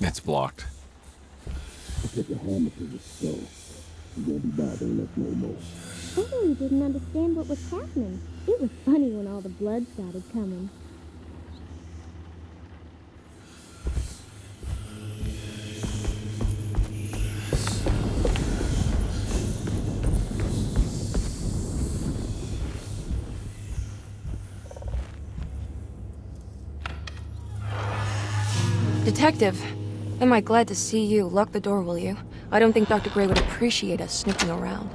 It's blocked. Put your hammer to the skull. You won't be bothering us no more. I really didn't understand what was happening. It was funny when all the blood started coming. Detective, am I glad to see you. Lock the door, will you? I don't think Dr. Gray would appreciate us snooping around.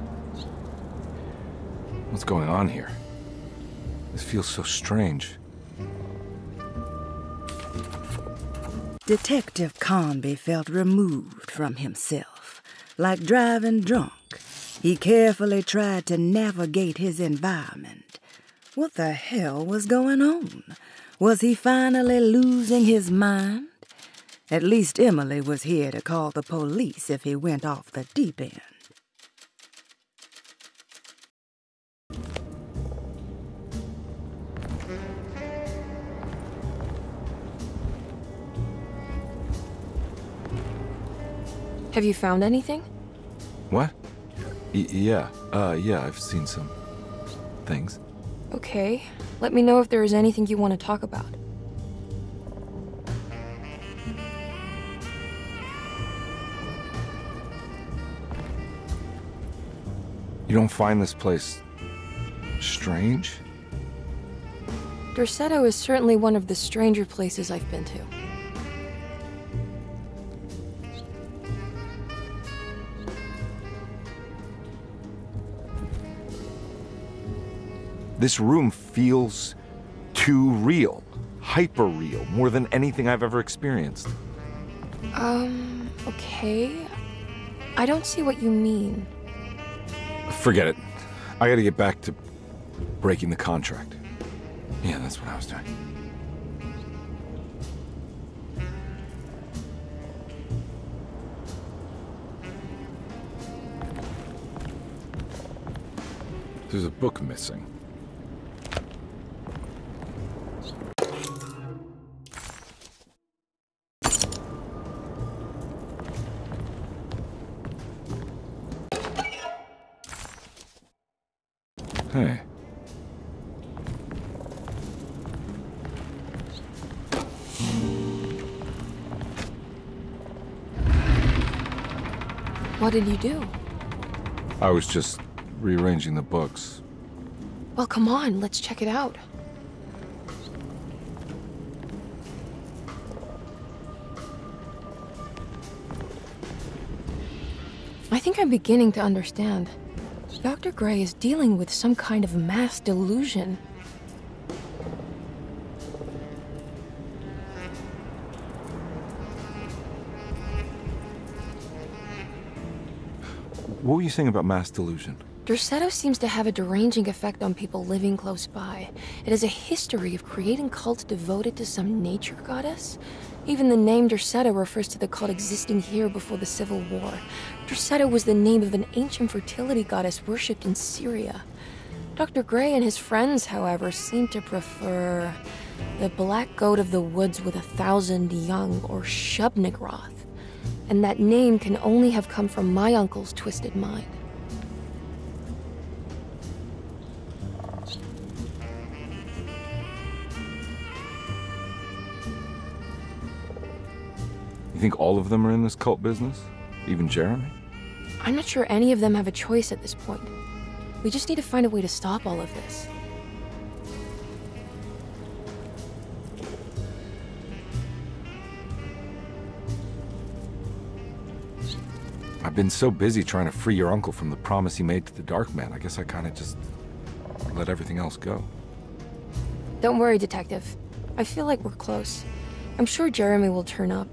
What's going on here? This feels so strange. Detective Conby felt removed from himself. Like driving drunk, he carefully tried to navigate his environment. What the hell was going on? Was he finally losing his mind? At least Emily was here to call the police if he went off the deep end. Have you found anything? What? Yeah, I've seen some things. Okay. Let me know if there is anything you want to talk about. You don't find this place strange? Dorsetto is certainly one of the stranger places I've been to. This room feels too real. Hyper real. More than anything I've ever experienced. Okay. I don't see what you mean. Forget it. I gotta get back to breaking the contract. Yeah, that's what I was doing. There's a book missing. Hey. What did you do? I was just rearranging the books. Well, come on, let's check it out. I think I'm beginning to understand. Dr. Gray is dealing with some kind of mass delusion. What were you saying about mass delusion? Dorsetto seems to have a deranging effect on people living close by. It has a history of creating cults devoted to some nature goddess. Even the name Dorsetto refers to the cult existing here before the Civil War. Dorsetto was the name of an ancient fertility goddess worshipped in Syria. Dr. Gray and his friends, however, seem to prefer the black goat of the woods with 1,000 young, or Shub-Nigroth. And that name can only have come from my uncle's twisted mind. You think all of them are in this cult business? Even Jeremy? I'm not sure any of them have a choice at this point. We just need to find a way to stop all of this. I've been so busy trying to free your uncle from the promise he made to the Dark Man. I guess I kind of just let everything else go. Don't worry, Detective. I feel like we're close. I'm sure Jeremy will turn up.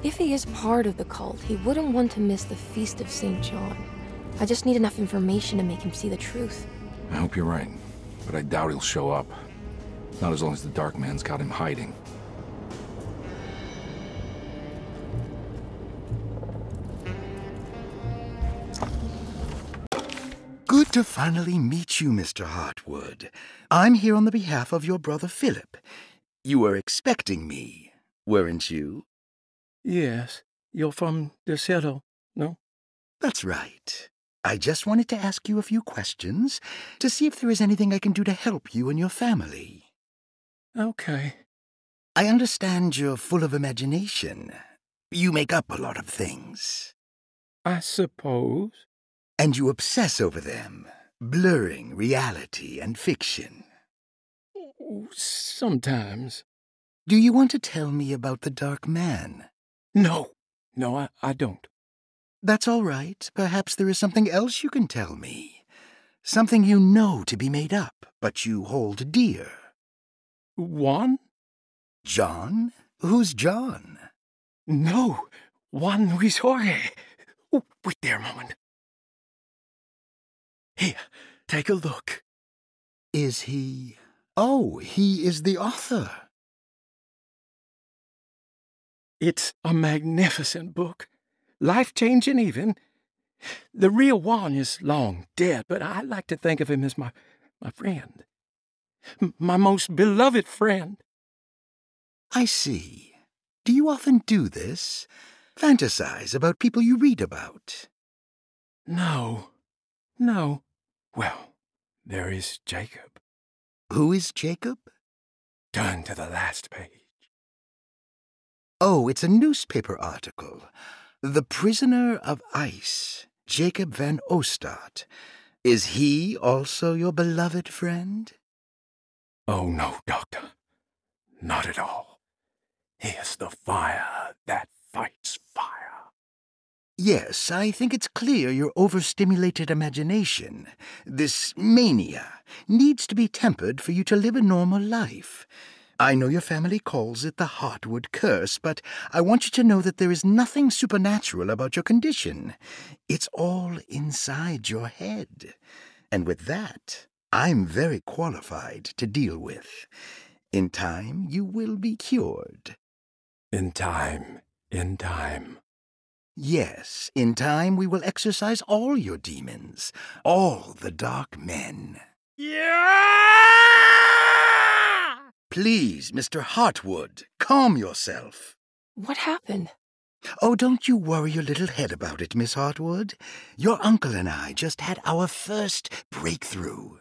If he is part of the cult, he wouldn't want to miss the Feast of St. John. I just need enough information to make him see the truth. I hope you're right, but I doubt he'll show up. Not as long as the Dark Man's got him hiding. Good to finally meet you, Mr. Hartwood. I'm here on the behalf of your brother Philip. You were expecting me, weren't you? Yes, you're from DeSoto, no? That's right. I just wanted to ask you a few questions to see if there is anything I can do to help you and your family. Okay. I understand you're full of imagination. You make up a lot of things. I suppose. And you obsess over them, blurring reality and fiction. Sometimes. Do you want to tell me about the Dark Man? No, I don't. That's all right. Perhaps there is something else you can tell me. Something you know to be made up, but you hold dear. Juan? John? Who's John? No, Juan Luis Jorge. Oh, wait there a moment. Here, take a look. Is he... Oh, he is the author. It's a magnificent book. Life-changing even. The real Juan is long dead, but I like to think of him as my friend. My most beloved friend. I see. Do you often do this? Fantasize about people you read about? No. Well, there is Jacob. Who is Jacob? Turn to the last page. Oh, it's a newspaper article. The Prisoner of Ice, Jacob van Ostad. Is he also your beloved friend? Oh, no, Doctor. Not at all. He is the fire that fights fire. Yes, I think it's clear your overstimulated imagination, this mania, needs to be tempered for you to live a normal life. I know your family calls it the Hartwood curse, but I want you to know that there is nothing supernatural about your condition. It's all inside your head. And with that, I'm very qualified to deal with. In time, you will be cured. In time. Yes, in time we will exorcise all your demons, all the dark men. Yeah! Please, Mr. Hartwood, calm yourself. What happened? Oh, don't you worry your little head about it, Miss Hartwood. Your uncle and I just had our first breakthrough.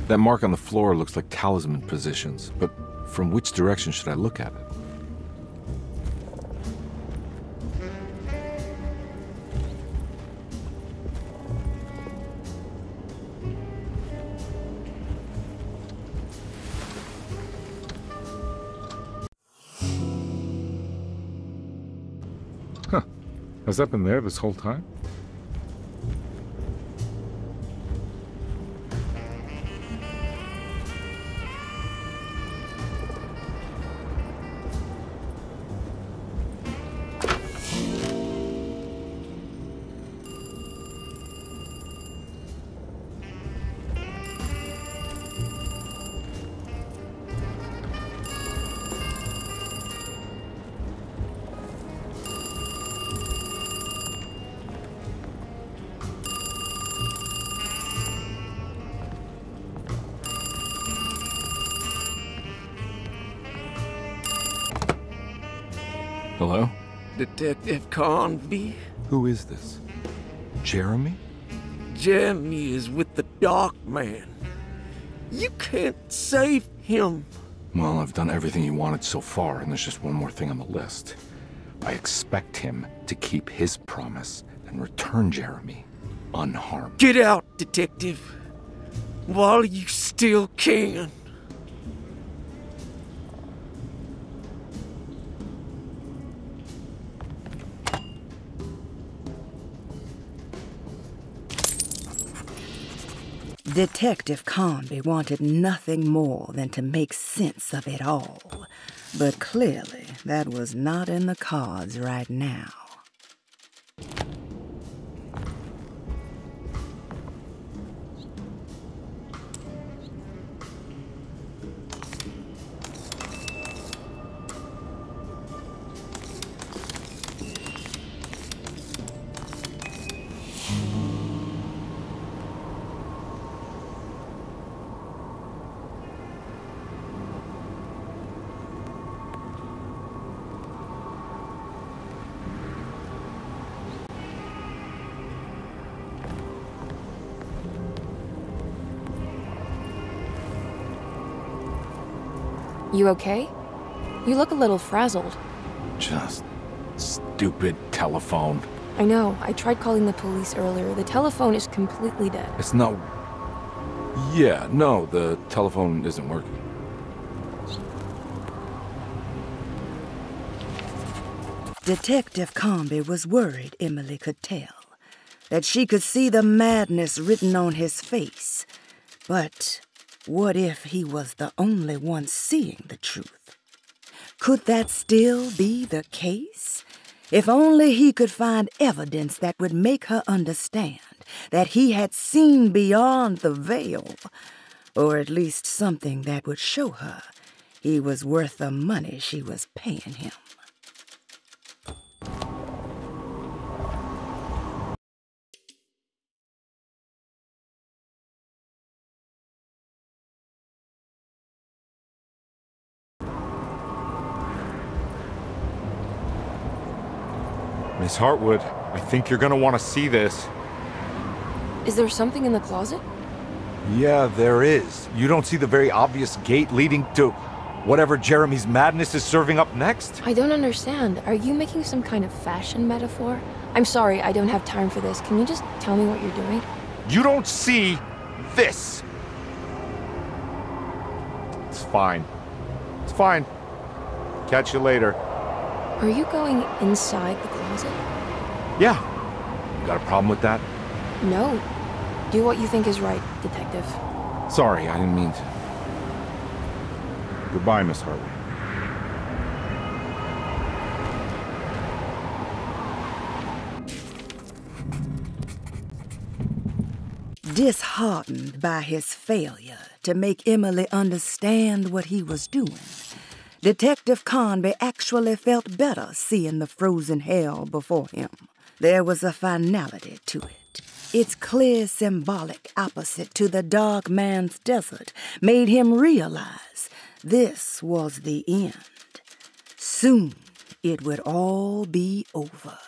That mark on the floor looks like talisman positions, but from which direction should I look at it? Huh. Has that been there this whole time? Hello? Detective Convy? Who is this? Jeremy? Jeremy is with the Dark Man. You can't save him. Well, I've done everything you wanted so far, and there's just one more thing on the list. I expect him to keep his promise and return Jeremy unharmed. Get out, Detective, while you still can. Detective Conby wanted nothing more than to make sense of it all. But clearly, that was not in the cards right now. You okay? You look a little frazzled. Just stupid telephone. I know. I tried calling the police earlier. The telephone is completely dead. It's not... Yeah, no, the telephone isn't working. Detective Comby was worried, Emily could tell, that she could see the madness written on his face. But what if he was the only one seeing the truth? Could that still be the case? If only he could find evidence that would make her understand that he had seen beyond the veil, or at least something that would show her he was worth the money she was paying him. Miss Hartwood, I think you're gonna want to see this. Is there something in the closet? Yeah, there is. You don't see the very obvious gate leading to whatever Jeremy's madness is serving up next? I don't understand. Are you making some kind of fashion metaphor? I'm sorry, I don't have time for this. Can you just tell me what you're doing? You don't see this! It's fine. It's fine. Catch you later. Are you going inside the closet? Yeah. You got a problem with that? No. Do what you think is right, Detective. Sorry, I didn't mean to. Goodbye, Miss Hartwood. Disheartened by his failure to make Emily understand what he was doing, Detective Conby actually felt better seeing the frozen hell before him. There was a finality to it. Its clear symbolic opposite to the dark man's desert made him realize this was the end. Soon it would all be over.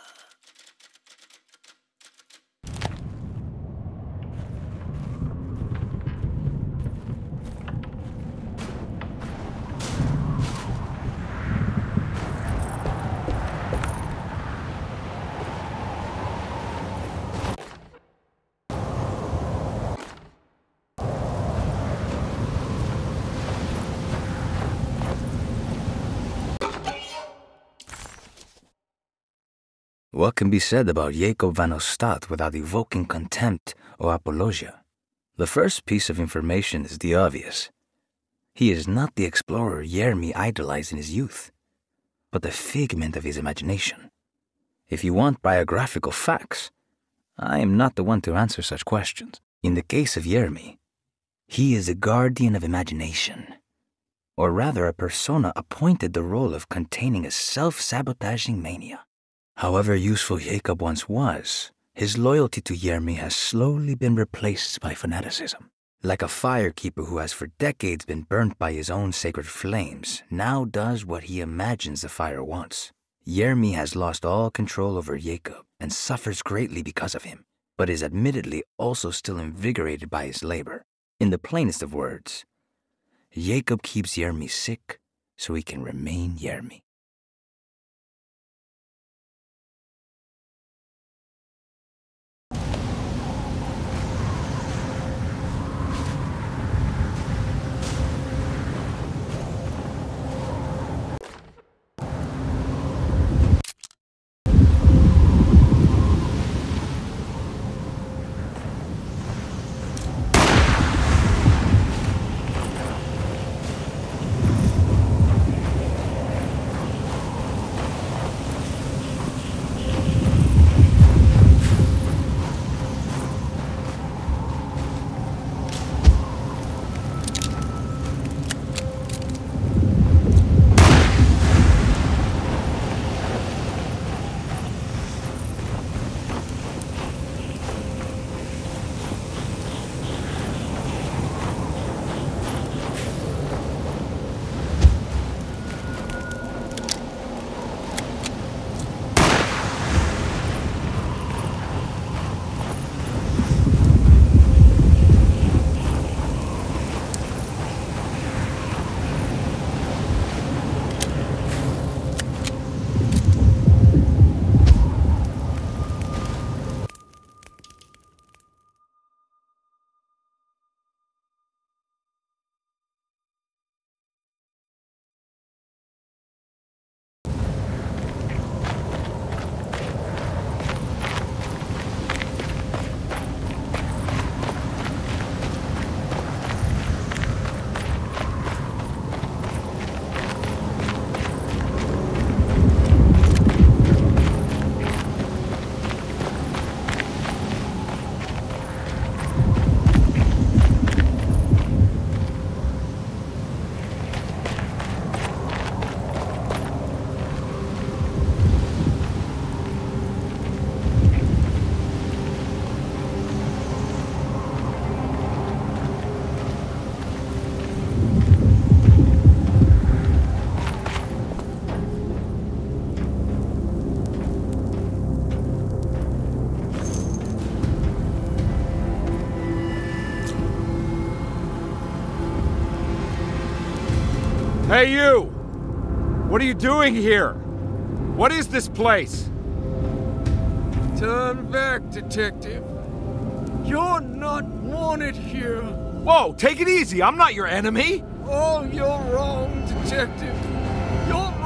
What can be said about Jacob van Ostad without evoking contempt or apologia? The first piece of information is the obvious. He is not the explorer Jeremy idolized in his youth, but the figment of his imagination. If you want biographical facts, I am not the one to answer such questions. In the case of Jeremy, he is a guardian of imagination, or rather a persona appointed the role of containing a self-sabotaging mania. However useful Jacob once was, his loyalty to Jeremy has slowly been replaced by fanaticism. Like a firekeeper who has for decades been burnt by his own sacred flames, now does what he imagines the fire wants. Jeremy has lost all control over Jacob and suffers greatly because of him, but is admittedly also still invigorated by his labor. In the plainest of words, Jacob keeps Jeremy sick so he can remain Jeremy. Hey, you! What are you doing here? What is this place? Turn back, detective. You're not wanted here. Whoa, take it easy. I'm not your enemy. Oh, you're wrong, detective. You're wrong.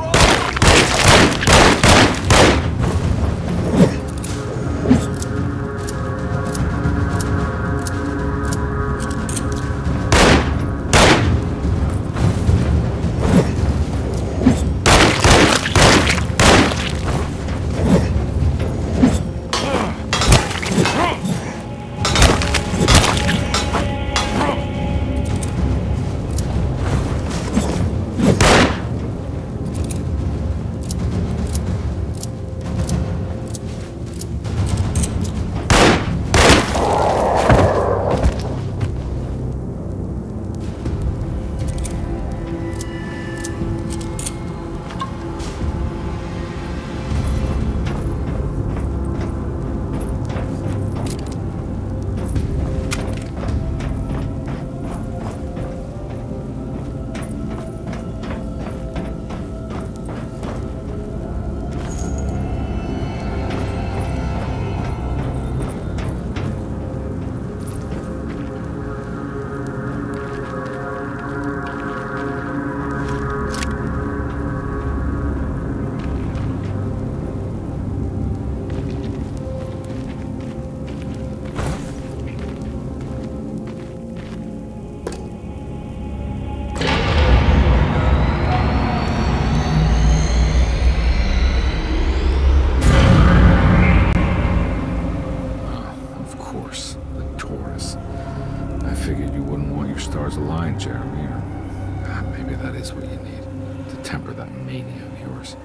stars aligned, Jeremy, or maybe that is what you need to temper that mania of yours.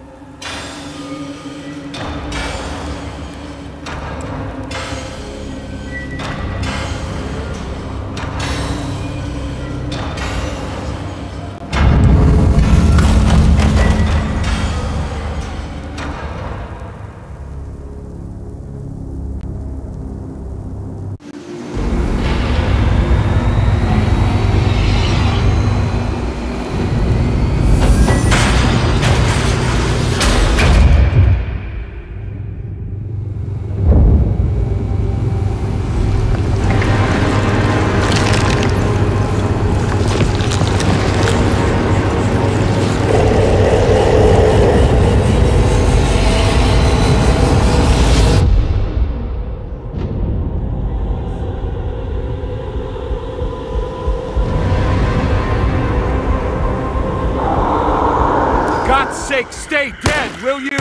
God's sake, stay dead, will you?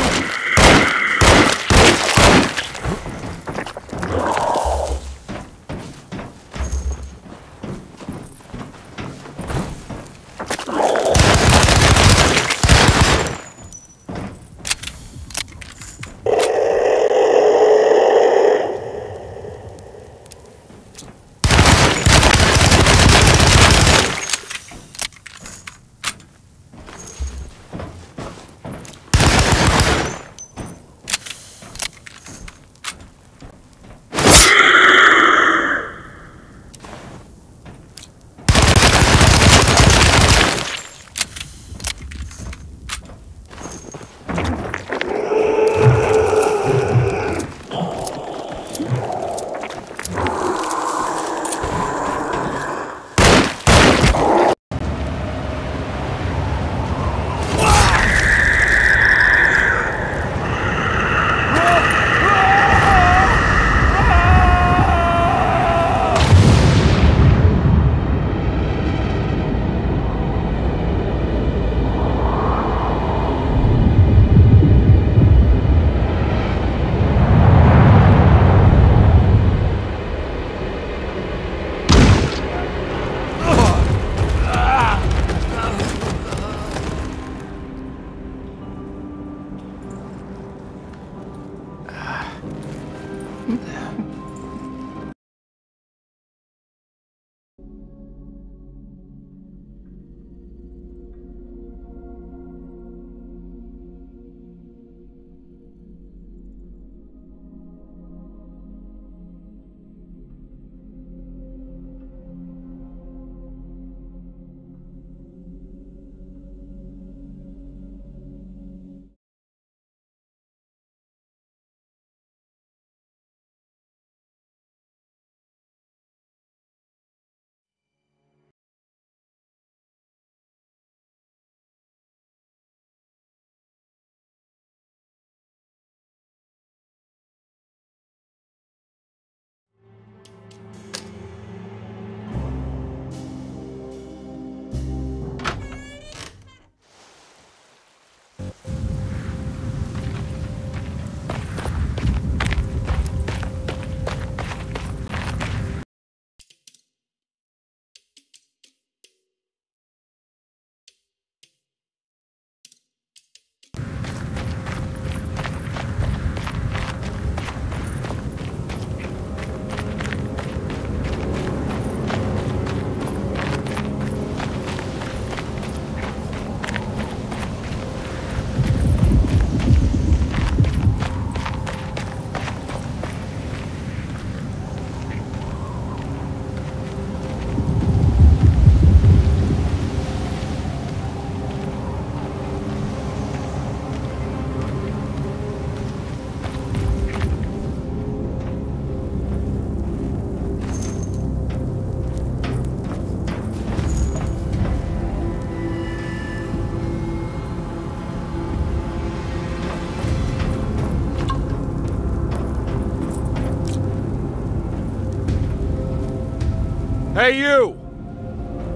Hey, you!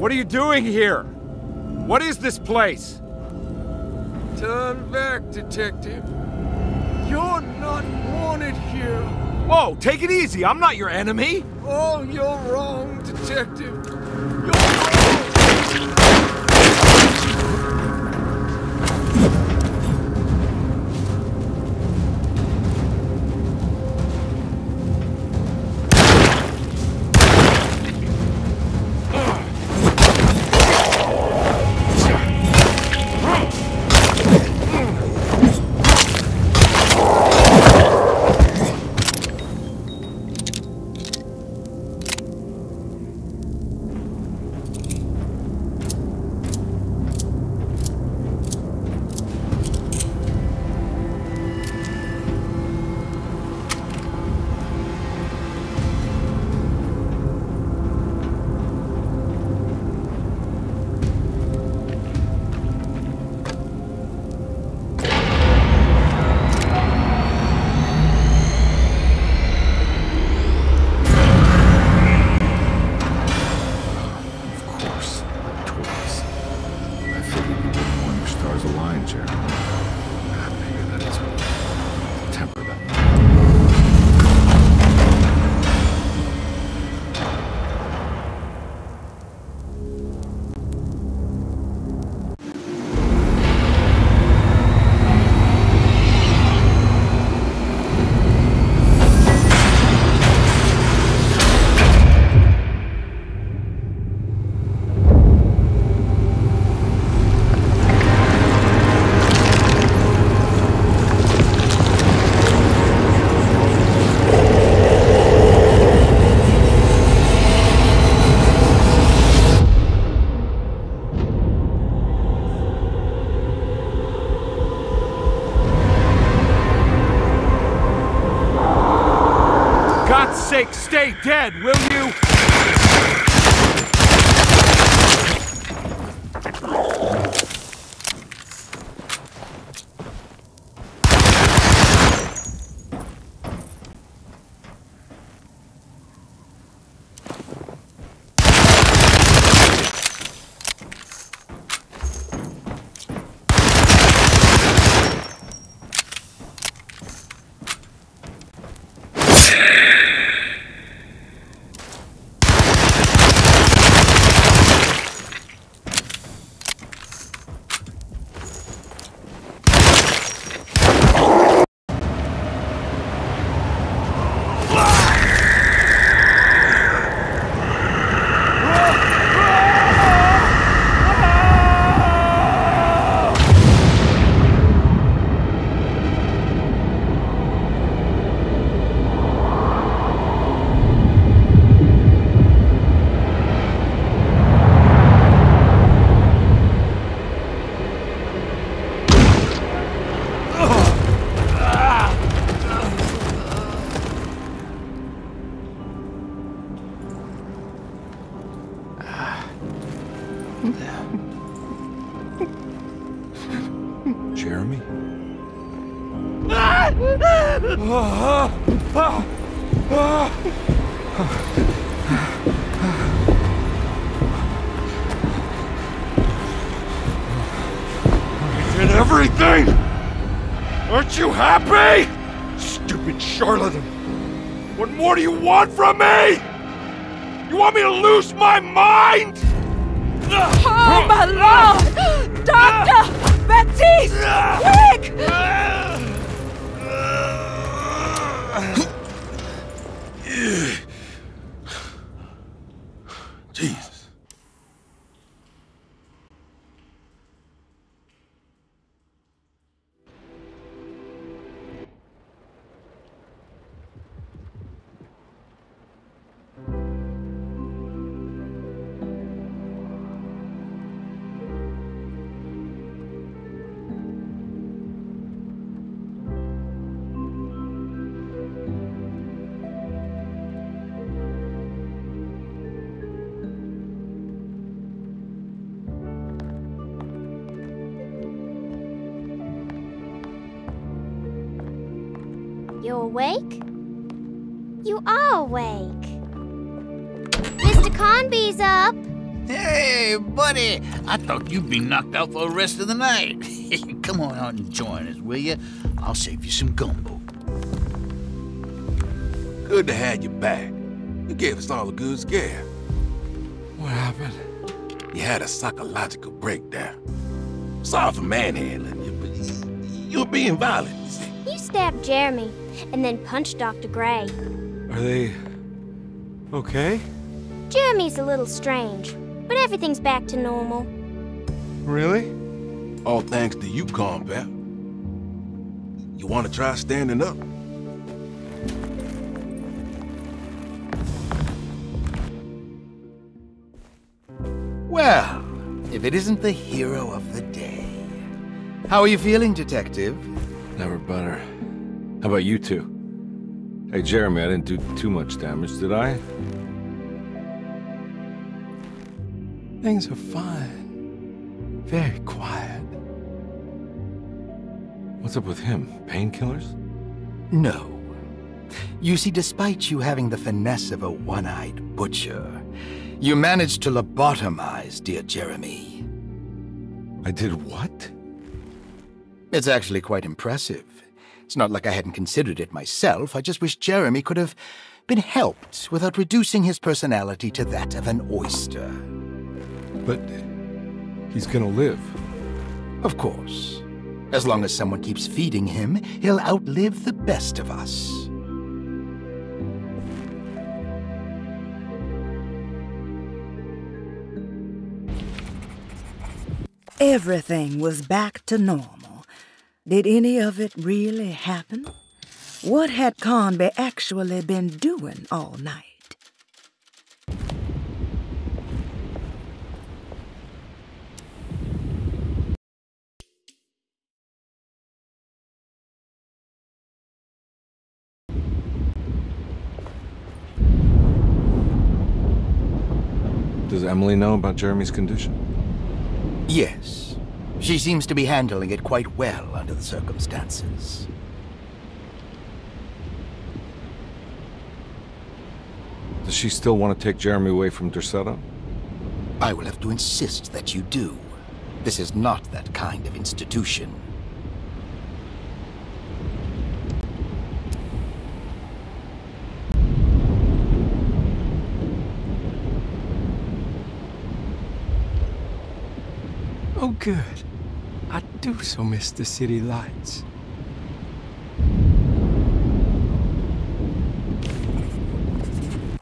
What are you doing here? What is this place? Turn back, Detective. You're not wanted here. Whoa, take it easy. I'm not your enemy. Oh, you're wrong, Detective. You're wrong. Stay dead, will you? Jeremy? You did everything! Aren't you happy? Stupid charlatan! What more do you want from me? You want me to lose my mind? Oh, my Lord! Doctor! Baptiste! Quick! Jesus. You awake? You are awake. Mr. Conby's up. Hey, buddy. I thought you'd be knocked out for the rest of the night. Come on out and join us, will you? I'll save you some gumbo. Good to have you back. You gave us all a good scare. What happened? You had a psychological breakdown. Sorry for manhandling you, but you were being violent. You stabbed Jeremy and then punched Dr. Gray. Are they okay? Jeremy's a little strange, but everything's back to normal. Really? All thanks to you, combat. You want to try standing up? Well, if it isn't the hero of the day. How are you feeling, Detective? Never better. How about you two? Hey, Jeremy, I didn't do too much damage, did I? Things are fine. Very quiet. What's up with him? Painkillers? No. You see, despite you having the finesse of a one-eyed butcher, you managed to lobotomize dear Jeremy. I did what? It's actually quite impressive. It's not like I hadn't considered it myself. I just wish Jeremy could have been helped without reducing his personality to that of an oyster. But he's gonna live. Of course. As long as someone keeps feeding him, he'll outlive the best of us. Everything was back to normal. Did any of it really happen? What had Conby actually been doing all night? Does Emily know about Jeremy's condition? Yes. She seems to be handling it quite well under the circumstances. Does she still want to take Jeremy away from Derceto? I will have to insist that you do. This is not that kind of institution. Oh, good. I do so miss the city lights.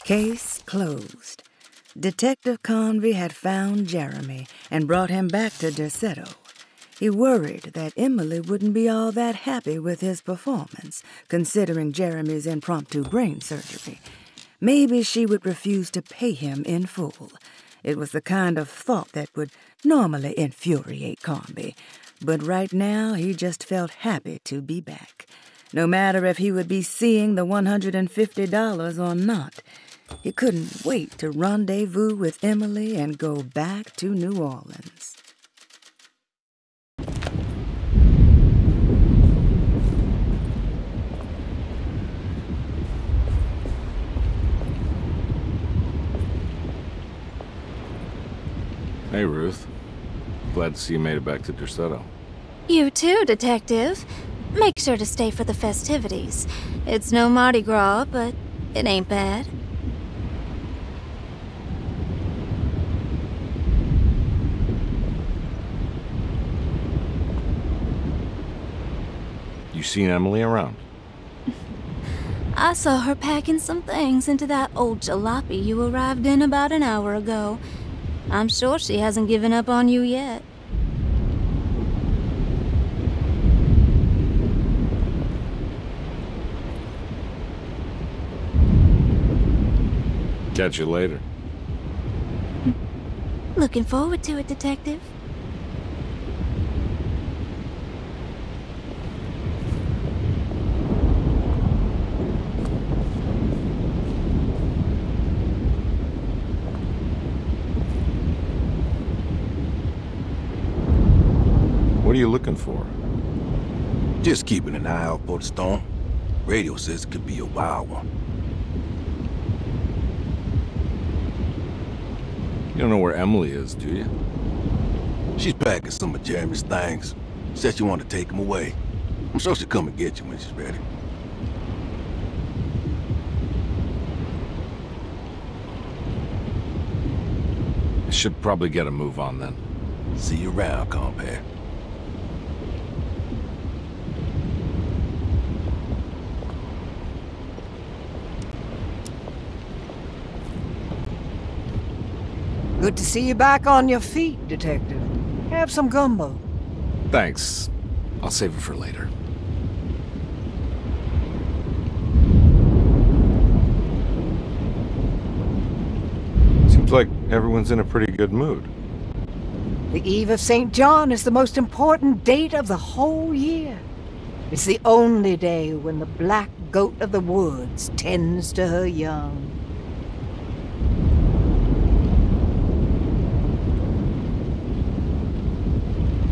Case closed. Detective Conby had found Jeremy and brought him back to Derceto. He worried that Emily wouldn't be all that happy with his performance, considering Jeremy's impromptu brain surgery. Maybe she would refuse to pay him in full. It was the kind of thought that would normally infuriate Conby, but right now he just felt happy to be back. No matter if he would be seeing the $150 or not, he couldn't wait to rendezvous with Emily and go back to New Orleans. Hey, Ruth. Glad to see you made it back to Derceto. You too, Detective. Make sure to stay for the festivities. It's no Mardi Gras, but it ain't bad. You seen Emily around? I saw her packing some things into that old jalopy you arrived in about an hour ago. I'm sure she hasn't given up on you yet. Catch you later. Looking forward to it, Detective. What are you looking for? Just keeping an eye out for the storm. Radio says it could be a wild one. You don't know where Emily is, do you? She's packing some of Jeremy's things. Said she wanted to take them away. I'm sure she'll come and get you when she's ready. I should probably get a move on then. See you around, compare. Good to see you back on your feet, Detective. Have some gumbo. Thanks. I'll save it for later. Seems like everyone's in a pretty good mood. The Eve of St. John is the most important date of the whole year. It's the only day when the black goat of the woods tends to her young.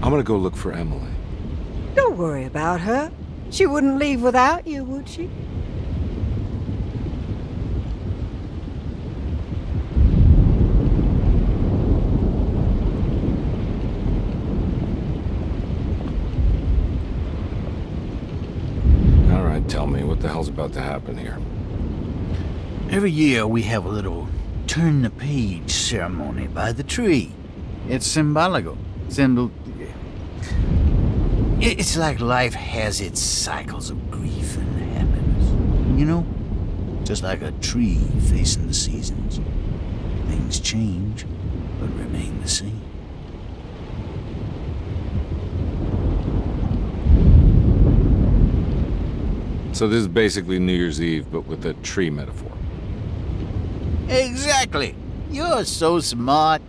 I'm gonna go look for Emily. Don't worry about her. She wouldn't leave without you, would she? All right, tell me, what the hell's about to happen here? Every year we have a little turn-the-page ceremony by the tree. It's symbolical. It's like life has its cycles of grief and happiness. You know? Just like a tree facing the seasons. Things change, but remain the same. So this is basically New Year's Eve, but with a tree metaphor. Exactly. You're so smart.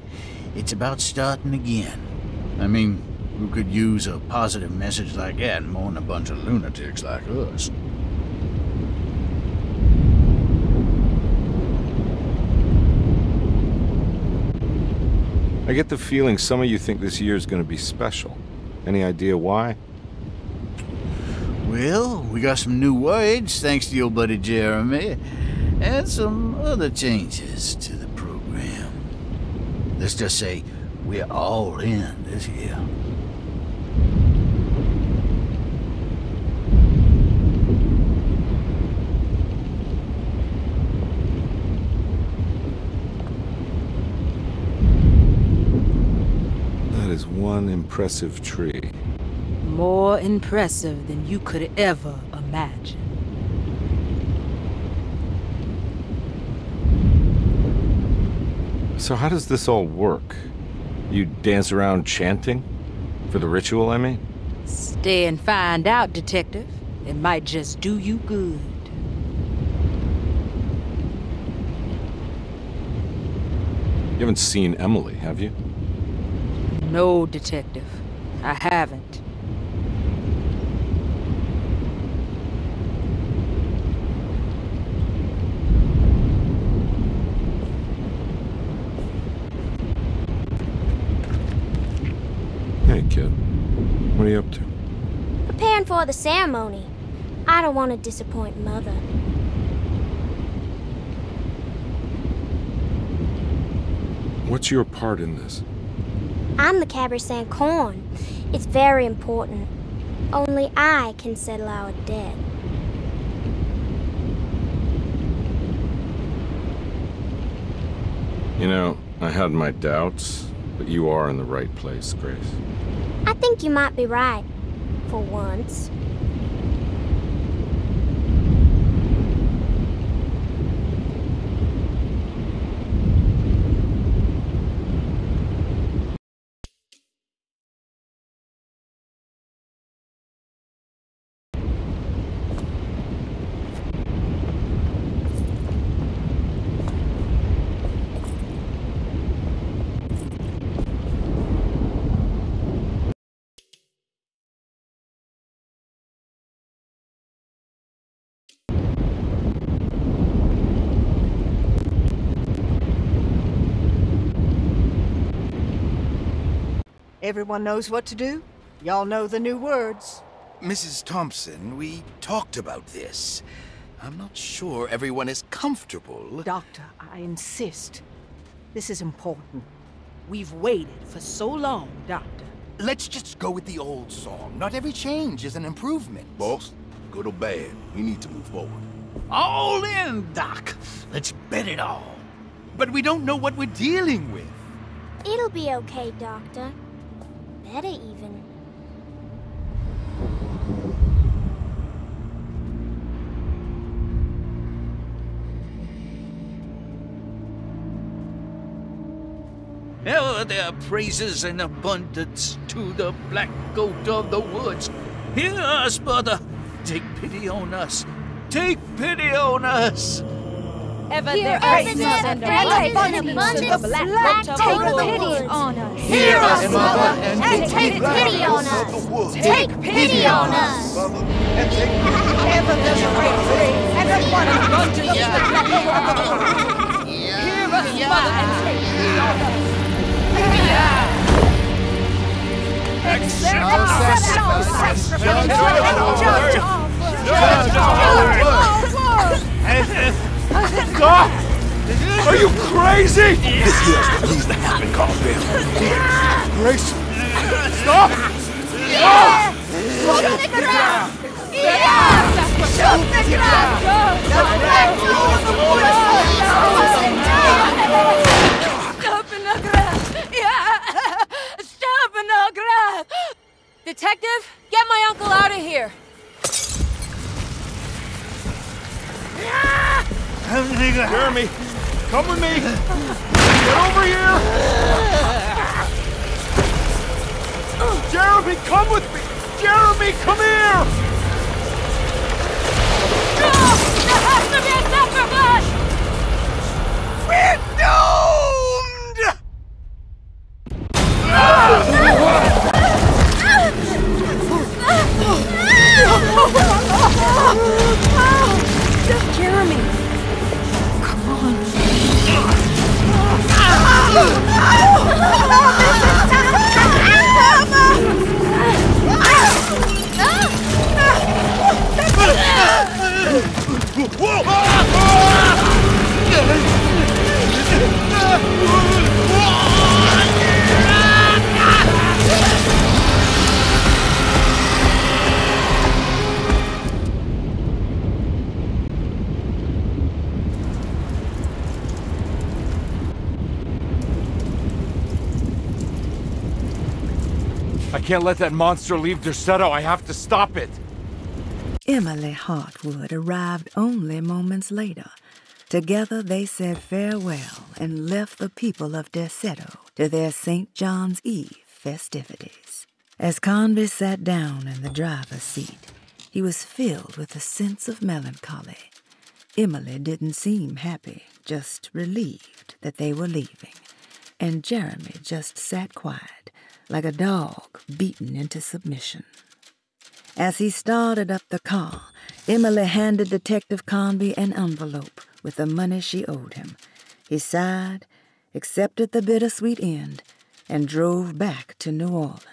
It's about starting again. I mean, who could use a positive message like that more than a bunch of lunatics like us? I get the feeling some of you think this year is going to be special. Any idea why? Well, we got some new words, thanks to your buddy Jeremy, and some other changes to the program. Let's just say we're all in this year. That is one impressive tree. More impressive than you could ever imagine. So how does this all work? You dance around chanting? For the ritual, I mean? Stay and find out, Detective. It might just do you good. You haven't seen Emily, have you? No, Detective. I haven't. Hey, kid. What are you up to? Preparing for the ceremony. I don't want to disappoint Mother. What's your part in this? I'm the Cabaret Saint Corn. It's very important. Only I can settle our debt. You know, I had my doubts, but you are in the right place, Grace. I think you might be right. For once. Everyone knows what to do? Y'all know the new words. Mrs. Thompson, we talked about this. I'm not sure everyone is comfortable. Doctor, I insist. This is important. We've waited for so long, Doctor. Let's just go with the old song. Not every change is an improvement. Boss, good or bad, we need to move forward. All in, Doc. Let's bet it all. But we don't know what we're dealing with. It'll be okay, Doctor. Better even. Ever there praises and abundance to the black goat of the woods. Hear us, brother. Take pity on us. Take pity on us. Ever Hear there us, praises Mother, and praises abundance and to the black abundance. goat Take of the pity woods. on us. Hear us, Mother, and take pity on us. Take pity on us. Ever there's a praise and abundance to the black goat of the woods. Hear us, Mother, and take pity on us. Stop! Are you crazy? This here's what needs to happen, Carvel. Grace! Stop! Stop! Shoot the ground! Yeah! Shoot the ground! The black goat of the woods! Stop in the ground! Yeah! Stop in the ground! Detective, get my uncle out of here! Jeremy, come with me! Get over here! Jeremy, come with me! Jeremy, come here! No! There has to be a sacrifice! We're doomed! Jeremy! Come on. I can't let that monster leave Derceto. I have to stop it. Emily Hartwood arrived only moments later. Together they said farewell and left the people of Derceto to their St. John's Eve festivities. As Conby sat down in the driver's seat, he was filled with a sense of melancholy. Emily didn't seem happy, just relieved that they were leaving. And Jeremy just sat quiet, like a dog beaten into submission. As he started up the car, Emily handed Detective Conby an envelope with the money she owed him. He sighed, accepted the bittersweet end, and drove back to New Orleans.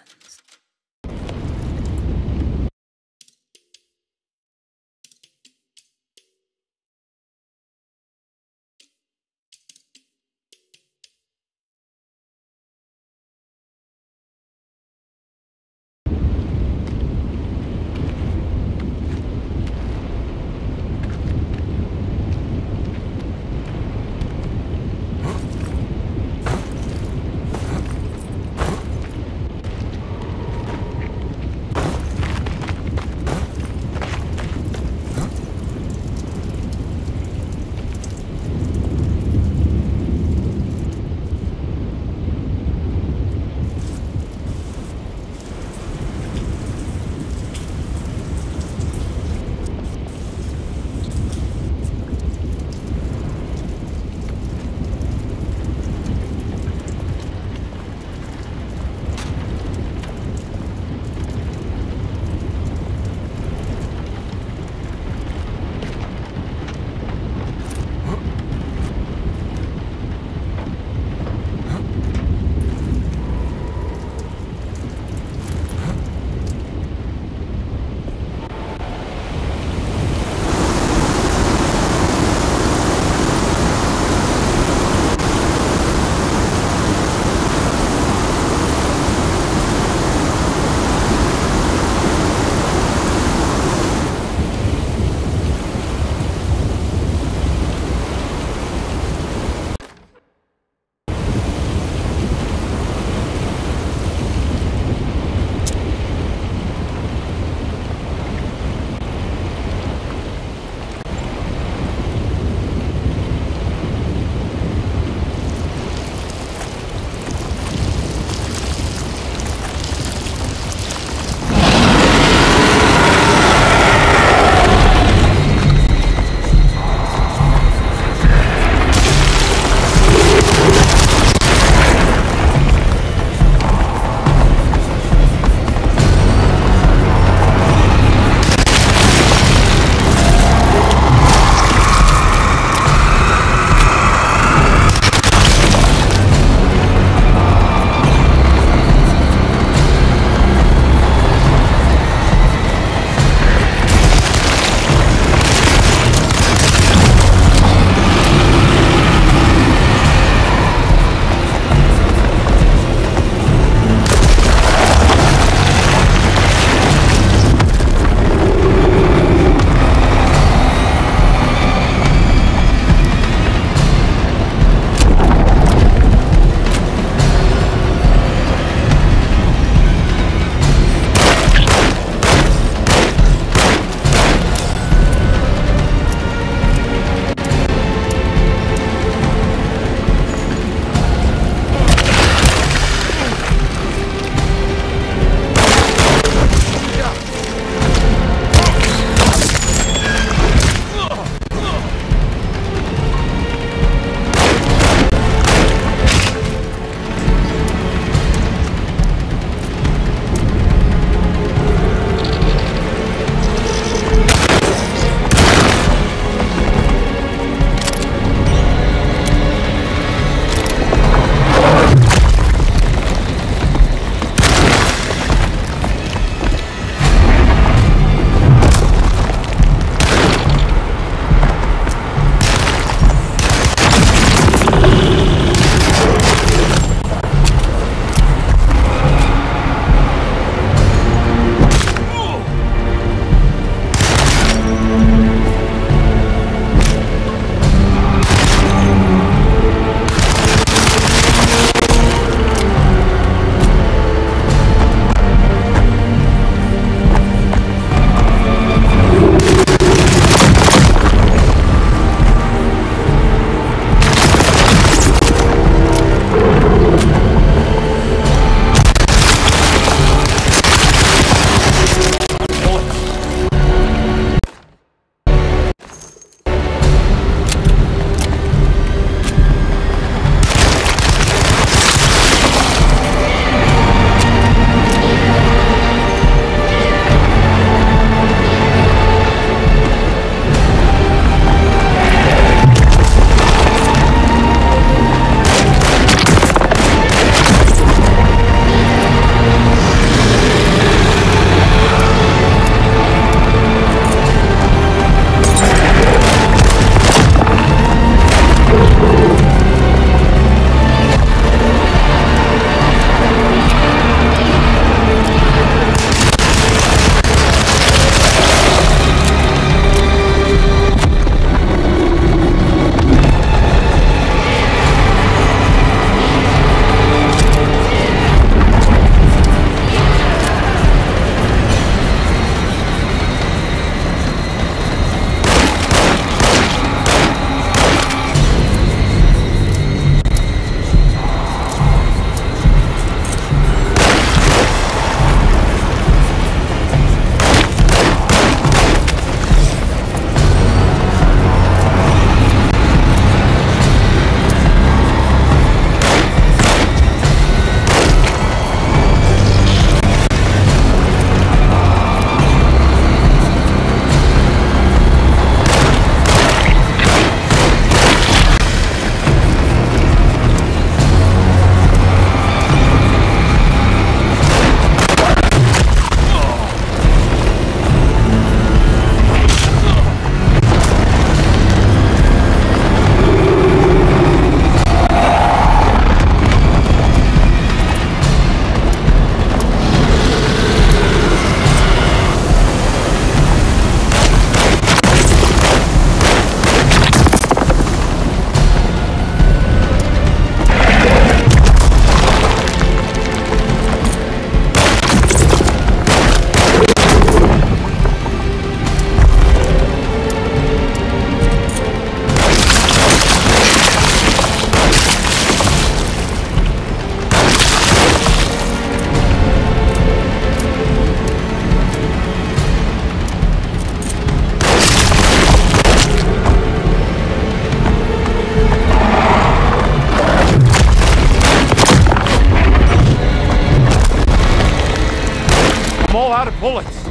out of bullets.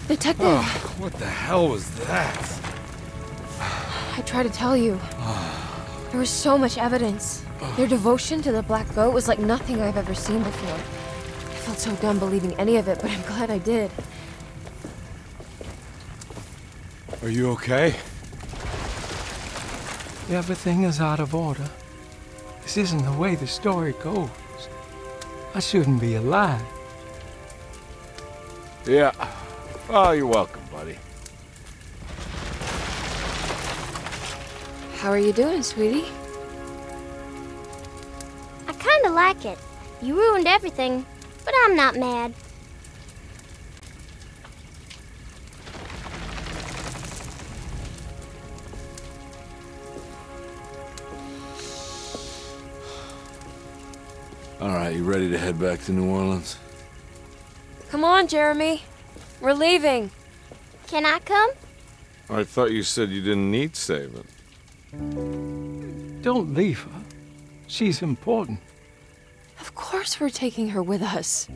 Detective! Oh, what the hell was that? I tried to tell you. There was so much evidence. Their devotion to the Black Goat was like nothing I've ever seen before. I felt so dumb believing any of it, but I'm glad I did. Are you okay? Everything is out of order. This isn't the way the story goes. I shouldn't be alive. Yeah. Oh, you're welcome, buddy. How are you doing, sweetie? I kinda like it. You ruined everything, but I'm not mad. All right, you ready to head back to New Orleans? Come on, Jeremy. We're leaving. Can I come? I thought you said you didn't need saving. Don't leave her. She's important. Of course we're taking her with us.